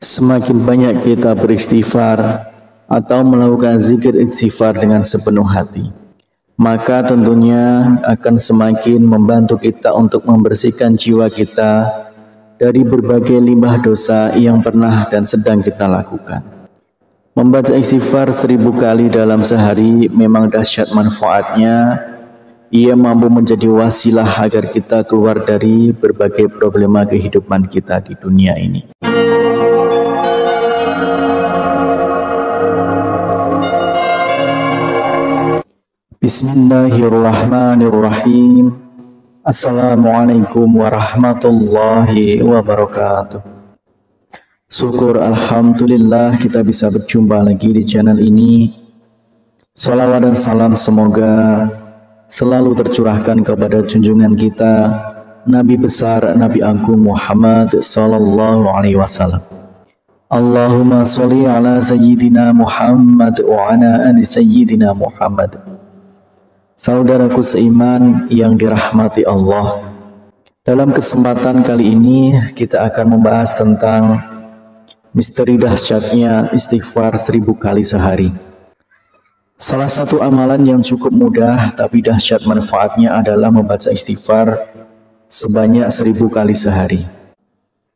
Semakin banyak kita beristighfar atau melakukan zikir istighfar dengan sepenuh hati, maka tentunya akan semakin membantu kita untuk membersihkan jiwa kita dari berbagai limbah dosa yang pernah dan sedang kita lakukan. Membaca istighfar 1000 kali dalam sehari memang dahsyat manfaatnya. Ia mampu menjadi wasilah agar kita keluar dari berbagai problema kehidupan kita di dunia ini. Bismillahirrahmanirrahim. Assalamualaikum warahmatullahi wabarakatuh. Syukur alhamdulillah kita bisa berjumpa lagi di channel ini. Salawat dan salam semoga selalu tercurahkan kepada junjungan kita Nabi besar Nabi Agung Muhammad sallallahu alaihi wasallam. Allahumma sholli ala sayyidina Muhammad wa ala ali sayyidina Muhammad. Saudaraku seiman yang dirahmati Allah, dalam kesempatan kali ini kita akan membahas tentang misteri dahsyatnya istighfar 1000 kali sehari. Salah satu amalan yang cukup mudah tapi dahsyat manfaatnya adalah membaca istighfar sebanyak 1000 kali sehari.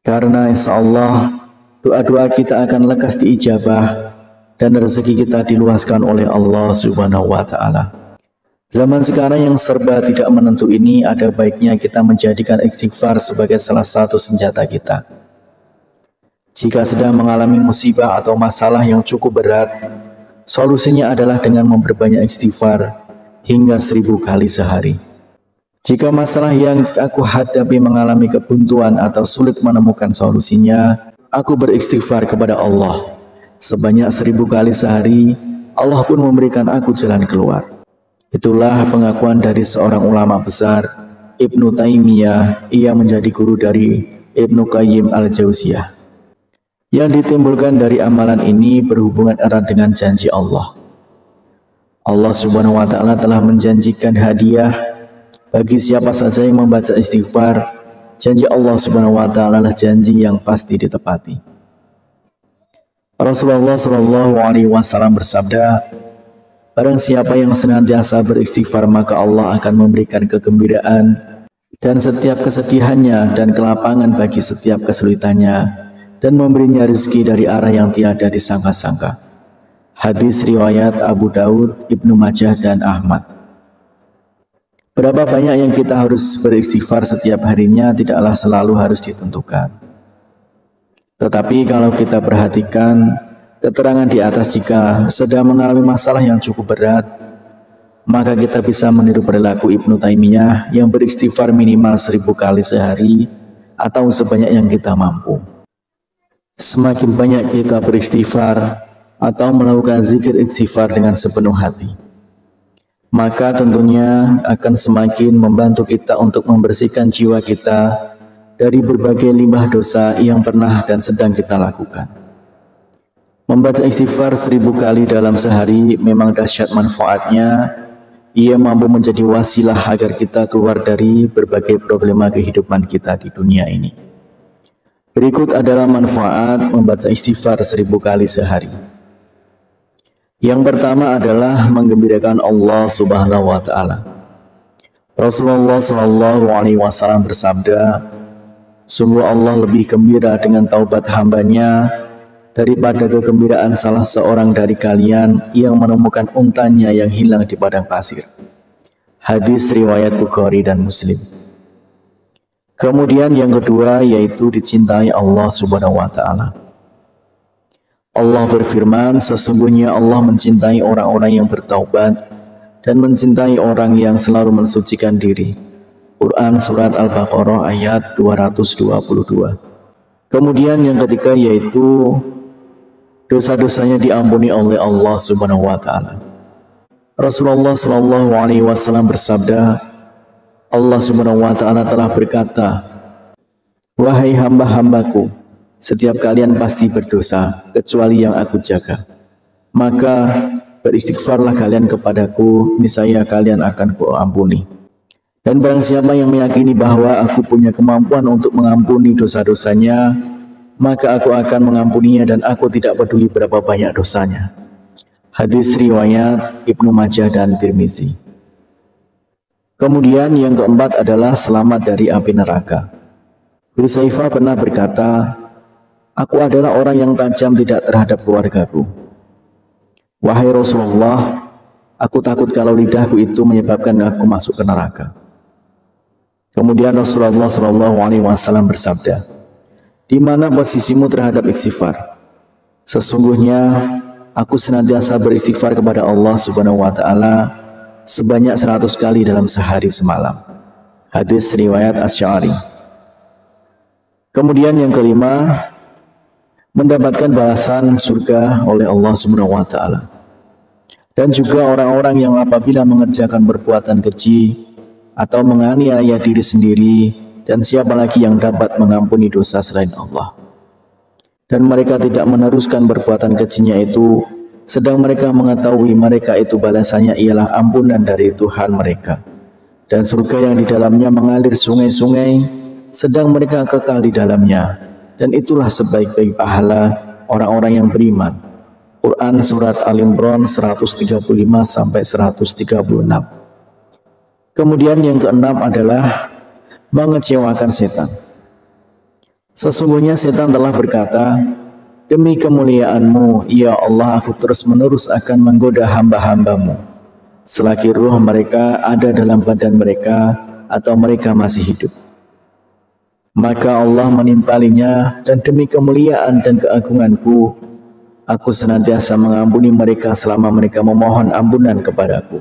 Karena insya Allah doa-doa kita akan lekas diijabah dan rezeki kita diluaskan oleh Allah Subhanahu wa Ta'ala. Zaman sekarang yang serba tidak menentu ini, ada baiknya kita menjadikan istighfar sebagai salah satu senjata kita. Jika sedang mengalami musibah atau masalah yang cukup berat, solusinya adalah dengan memperbanyak istighfar hingga 1000 kali sehari. Jika masalah yang aku hadapi mengalami kebuntuan atau sulit menemukan solusinya, aku beristighfar kepada Allah sebanyak 1000 kali sehari. Allah pun memberikan aku jalan keluar. Itulah pengakuan dari seorang ulama besar, Ibnu Taimiyah. Ia menjadi guru dari Ibnu Qayyim al-Jauziyah. Yang ditimbulkan dari amalan ini berhubungan erat dengan janji Allah. Allah Subhanahu wa Ta'ala telah menjanjikan hadiah bagi siapa saja yang membaca istighfar. Janji Allah Subhanahu wa Ta'ala adalah janji yang pasti ditepati. Rasulullah Shallallahu alaihi wasallam bersabda, barang siapa yang senantiasa beristighfar maka Allah akan memberikan kegembiraan dan setiap kesedihannya dan kelapangan bagi setiap kesulitannya, dan memberinya rezeki dari arah yang tiada disangka-sangka. Hadis riwayat Abu Daud, Ibnu Majah, dan Ahmad. Berapa banyak yang kita harus beristighfar setiap harinya tidaklah selalu harus ditentukan. Tetapi kalau kita perhatikan keterangan di atas, jika sedang mengalami masalah yang cukup berat, maka kita bisa meniru perilaku Ibnu Taimiyah yang beristighfar minimal 1000 kali sehari atau sebanyak yang kita mampu. Semakin banyak kita beristighfar atau melakukan zikir istighfar dengan sepenuh hati, maka tentunya akan semakin membantu kita untuk membersihkan jiwa kita dari berbagai limbah dosa yang pernah dan sedang kita lakukan. Membaca istighfar 1000 kali dalam sehari memang dahsyat manfaatnya. Ia mampu menjadi wasilah agar kita keluar dari berbagai problema kehidupan kita di dunia ini. Berikut adalah manfaat membaca istighfar 1000 kali sehari. Yang pertama adalah menggembirakan Allah Subhanahu wa Ta'ala. Rasulullah Shallallahu alaihi wasallam bersabda, sungguh Allah lebih gembira dengan taubat hambanya daripada kegembiraan salah seorang dari kalian yang menemukan untanya yang hilang di padang pasir. Hadis riwayat Bukhari dan Muslim. Kemudian yang kedua yaitu dicintai Allah Subhanahu wa Ta'ala. Allah berfirman, sesungguhnya Allah mencintai orang-orang yang bertaubat dan mencintai orang yang selalu mensucikan diri. Quran Surat Al-Baqarah ayat 222. Kemudian yang ketiga yaitu dosa-dosanya diampuni oleh Allah Subhanahu wa Ta'ala. Rasulullah Shallallahu alaihi wasallam bersabda, Allah Subhanahu wa Ta'ala telah berkata, wahai hamba-hambaku, setiap kalian pasti berdosa kecuali yang aku jaga. Maka beristighfarlah kalian kepadaku, niscaya kalian akan kuampuni. Dan barang siapa yang meyakini bahwa aku punya kemampuan untuk mengampuni dosa-dosanya, maka aku akan mengampuninya dan aku tidak peduli berapa banyak dosanya. Hadis riwayat Ibnu Majah dan Tirmizi. Kemudian yang keempat adalah selamat dari api neraka. Hudzaifah pernah berkata, aku adalah orang yang tajam tidak terhadap keluargaku. Wahai Rasulullah, aku takut kalau lidahku itu menyebabkan aku masuk ke neraka. Kemudian Rasulullah SAW bersabda, di mana posisimu terhadap istighfar? Sesungguhnya aku senantiasa beristighfar kepada Allah Subhanahu wa taala sebanyak 100 kali dalam sehari semalam. Hadis riwayat Asy'ari. Kemudian yang kelima, mendapatkan balasan surga oleh Allah Subhanahu wa taala. Dan juga orang-orang yang apabila mengerjakan perbuatan keji atau menganiaya diri sendiri, dan siapa lagi yang dapat mengampuni dosa selain Allah. Dan mereka tidak meneruskan perbuatan kejinya itu, sedang mereka mengetahui mereka itu balasannya ialah ampunan dari Tuhan mereka. Dan surga yang di dalamnya mengalir sungai-sungai, sedang mereka kekal di dalamnya. Dan itulah sebaik-baik pahala orang-orang yang beriman. Quran Surat Al-Imran 135-136. Kemudian yang keenam adalah mengecewakan setan. Sesungguhnya setan telah berkata, demi kemuliaan-Mu, ya Allah, aku terus-menerus akan menggoda hamba-hamba-Mu selagi ruh mereka ada dalam badan mereka atau mereka masih hidup. Maka Allah menimpalinya, dan demi kemuliaan dan keagungan-Ku, aku senantiasa mengampuni mereka selama mereka memohon ampunan kepadaku.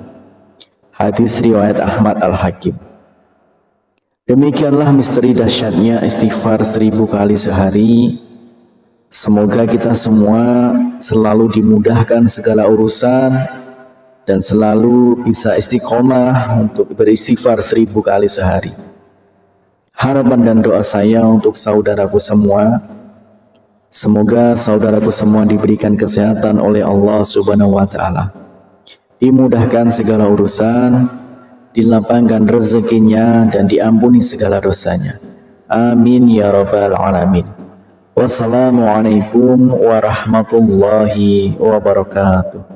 Hadis riwayat Ahmad Al-Hakim. Demikianlah misteri dahsyatnya istighfar 1000 kali sehari. Semoga kita semua selalu dimudahkan segala urusan dan selalu bisa istiqomah untuk beristighfar 1000 kali sehari. Harapan dan doa saya untuk saudaraku semua, semoga saudaraku semua diberikan kesehatan oleh Allah Subhanahu wa taala, dimudahkan segala urusan, dilapangkan rezekinya, dan diampuni segala dosanya. Amin ya rabbal alamin. Wassalamualaikum warahmatullahi wabarakatuh.